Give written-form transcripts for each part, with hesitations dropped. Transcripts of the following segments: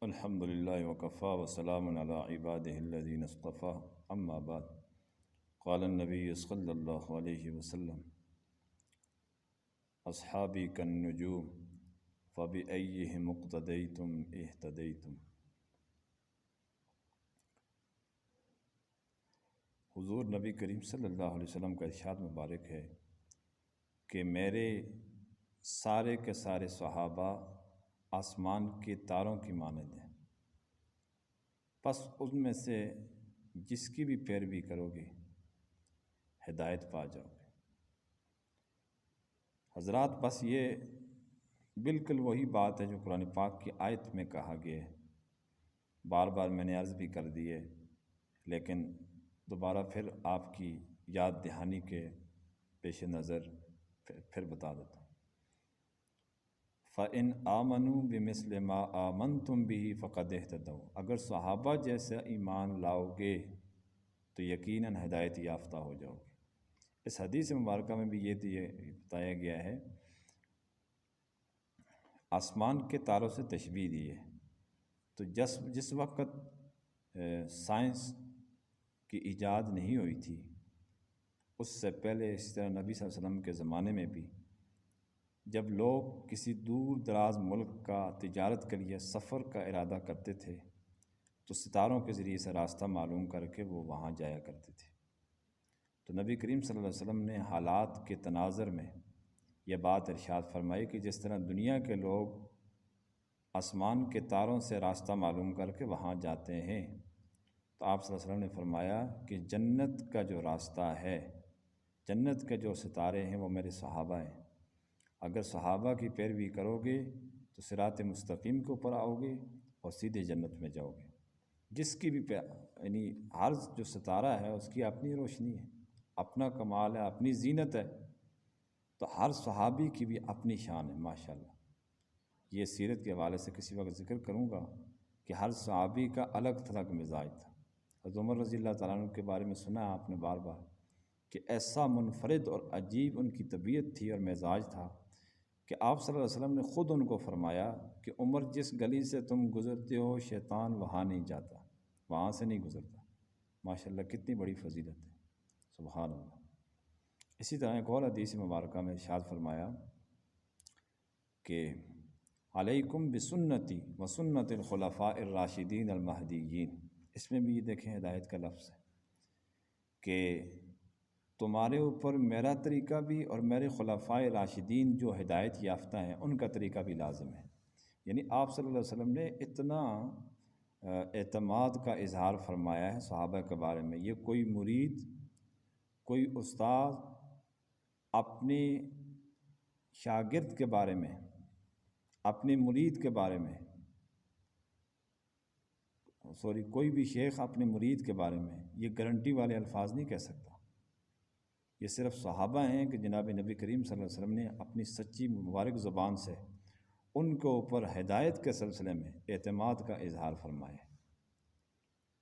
الحمد للہ وکفا وسلام علی عبادہ الذین اصطفیٰ اما بعد قال النبی صلی اللہ علیہ وسلم اصحابی کالنجوم فبأیہم اقتدیتم اہتدیتم۔ حضور نبی کریم صلی اللہ علیہ وسلم کا ارشاد مبارک ہے کہ میرے سارے کے سارے صحابہ آسمان کے تاروں کی مانند ہیں، پس ان میں سے جس کی بھی پیروی کرو گے ہدایت پا جاؤ گے۔ حضرات، بس یہ بالکل وہی بات ہے جو قرآن پاک کی آیت میں کہا گیا ہے۔ بار بار میں نے عرض بھی کر دی ہے، لیکن دوبارہ پھر آپ کی یاد دہانی کے پیش نظر پھر بتا دیتا ہوں۔ فَإِنْ آمَنُوا بِمِثْلِ مَا آمَنْتُمْ بِهِ فَقَدْ اهْتَدَوْا۔ اگر صحابہ جیسا ایمان لاؤ گے تو یقیناً ہدایت یافتہ ہو جاؤ گے۔ اس حدیث مبارکہ میں بھی یہ بتایا گیا ہے، آسمان کے تاروں سے تشبیہ دی ہے۔ تو جس وقت سائنس کی ایجاد نہیں ہوئی تھی، اس سے پہلے اسی طرح نبی صلی اللہ علیہ وسلم کے زمانے میں بھی جب لوگ کسی دور دراز ملک کا تجارت کے لیے سفر کا ارادہ کرتے تھے تو ستاروں کے ذریعے سے راستہ معلوم کر کے وہ وہاں جایا کرتے تھے۔ تو نبی کریم صلی اللہ علیہ وسلم نے حالات کے تناظر میں یہ بات ارشاد فرمائی کہ جس طرح دنیا کے لوگ آسمان کے تاروں سے راستہ معلوم کر کے وہاں جاتے ہیں، تو آپ صلی اللہ علیہ وسلم نے فرمایا کہ جنت کا جو راستہ ہے، جنت کے جو ستارے ہیں وہ میرے صحابہ ہیں۔ اگر صحابہ کی پیروی کرو گے تو صراط مستقیم کے اوپر آؤ گے اور سیدھے جنت میں جاؤ گے۔ جس کی بھی یعنی ہر جو ستارہ ہے اس کی اپنی روشنی ہے، اپنا کمال ہے، اپنی زینت ہے، تو ہر صحابی کی بھی اپنی شان ہے ماشاءاللہ۔ یہ سیرت کے حوالے سے کسی وقت ذکر کروں گا کہ ہر صحابی کا الگ تھلگ مزاج تھا۔ حضرت عمر رضی اللہ تعالیٰ عنہ کے بارے میں سنا ہے آپ نے بار بار کہ ایسا منفرد اور عجیب ان کی طبیعت تھی اور مزاج تھا کہ آپ صلی اللہ علیہ وسلم نے خود ان کو فرمایا کہ عمر، جس گلی سے تم گزرتے ہو شیطان وہاں نہیں جاتا، وہاں سے نہیں گزرتا۔ ماشاءاللہ کتنی بڑی فضیلت ہے، سبحان اللہ۔ اسی طرح ایک اور حدیث مبارکہ میں ارشاد فرمایا کہ علیکم بسنتی وسنت الخلفاء الراشدین المہدیین۔ اس میں بھی یہ دیکھیں ہدایت کا لفظ ہے کہ تمہارے اوپر میرا طریقہ بھی اور میرے خلفاء راشدین جو ہدایت یافتہ ہیں ان کا طریقہ بھی لازم ہے۔ یعنی آپ صلی اللہ علیہ وسلم نے اتنا اعتماد کا اظہار فرمایا ہے صحابہ کے بارے میں۔ یہ کوئی مرید، کوئی استاد اپنے شاگرد کے بارے میں، اپنے مرید کے بارے میں کوئی بھی شیخ اپنے مرید کے بارے میں یہ گارنٹی والے الفاظ نہیں کہہ سکتا۔ یہ صرف صحابہ ہیں کہ جناب نبی کریم صلی اللہ علیہ وسلم نے اپنی سچی مبارک زبان سے ان کے اوپر ہدایت کے سلسلے میں اعتماد کا اظہار فرمایا۔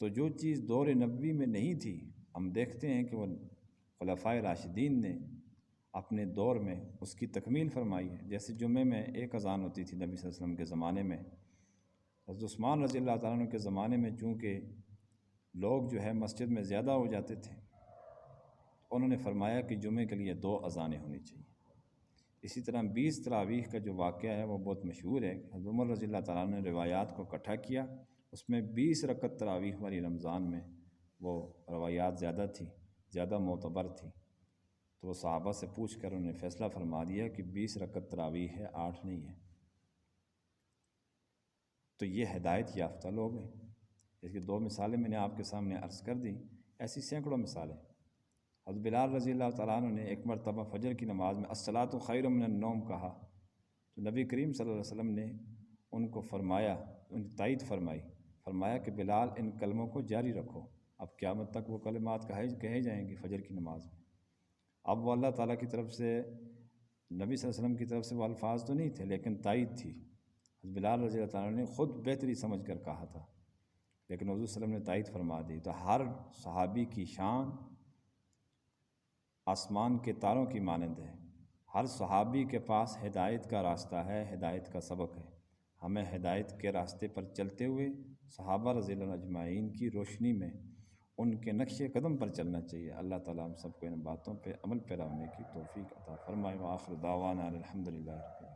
تو جو چیز دور نبوی میں نہیں تھی، ہم دیکھتے ہیں کہ وہ خلفائے راشدین نے اپنے دور میں اس کی تکمیل فرمائی ہے۔ جیسے جمعے میں ایک اذان ہوتی تھی نبی صلی اللہ علیہ وسلم کے زمانے میں، حضرت عثمان رضی اللہ تعالیٰ عنہ کے زمانے میں چونکہ لوگ جو ہے مسجد میں زیادہ ہو جاتے تھے، انہوں نے فرمایا کہ جمعے کے لیے 2 اذانیں ہونی چاہیے۔ اسی طرح 20 تراویح کا جو واقعہ ہے وہ بہت مشہور ہے۔ حضرت عمر رضی اللہ تعالیٰ نے روایات کو اکٹھا کیا، اس میں 20 رکعت تراویح والی رمضان میں وہ روایات زیادہ تھی، زیادہ معتبر تھی، تو وہ صحابہ سے پوچھ کر انہوں نے فیصلہ فرما دیا کہ 20 رکعت تراویح ہے، 8 نہیں ہے۔ تو یہ ہدایت یافتہ لوگ ہیں۔ اس کی 2 مثالیں میں نے آپ کے سامنے عرض کر دی، ایسی سینکڑوں مثالیں۔ حضرت بلال رضی اللہ تعالیٰ عنہ نے ایک مرتبہ فجر کی نماز میں الصلاۃ خیر من النوم کہا، تو نبی کریم صلی اللہ علیہ وسلم نے ان کو فرمایا، ان کی تائید فرمایا کہ بلال ان کلموں کو جاری رکھو، اب قیامت تک وہ کلمات کہے جائیں گے فجر کی نماز میں۔ اب وہ اللہ تعالیٰ کی طرف سے، نبی صلی اللہ علیہ وسلم کی طرف سے وہ الفاظ تو نہیں تھے لیکن تائید تھی۔ حضرت بلال رضی اللہ تعالیٰ نے خود بہتری سمجھ کر کہا تھا، لیکن حضور صلی اللہ علیہ وسلم نے تائید فرما دی۔ تو ہر صحابی کی شان آسمان کے تاروں کی مانند ہے، ہر صحابی کے پاس ہدایت کا راستہ ہے، ہدایت کا سبق ہے۔ ہمیں ہدایت کے راستے پر چلتے ہوئے صحابہ رضی اللہ عنہم اجمعین کی روشنی میں ان کے نقش قدم پر چلنا چاہیے۔ اللہ تعالیٰ ہم سب کو ان باتوں پہ عمل پیرا ہونے کی توفیق عطا فرمائے۔ وآخر دعوانا الحمدللہ۔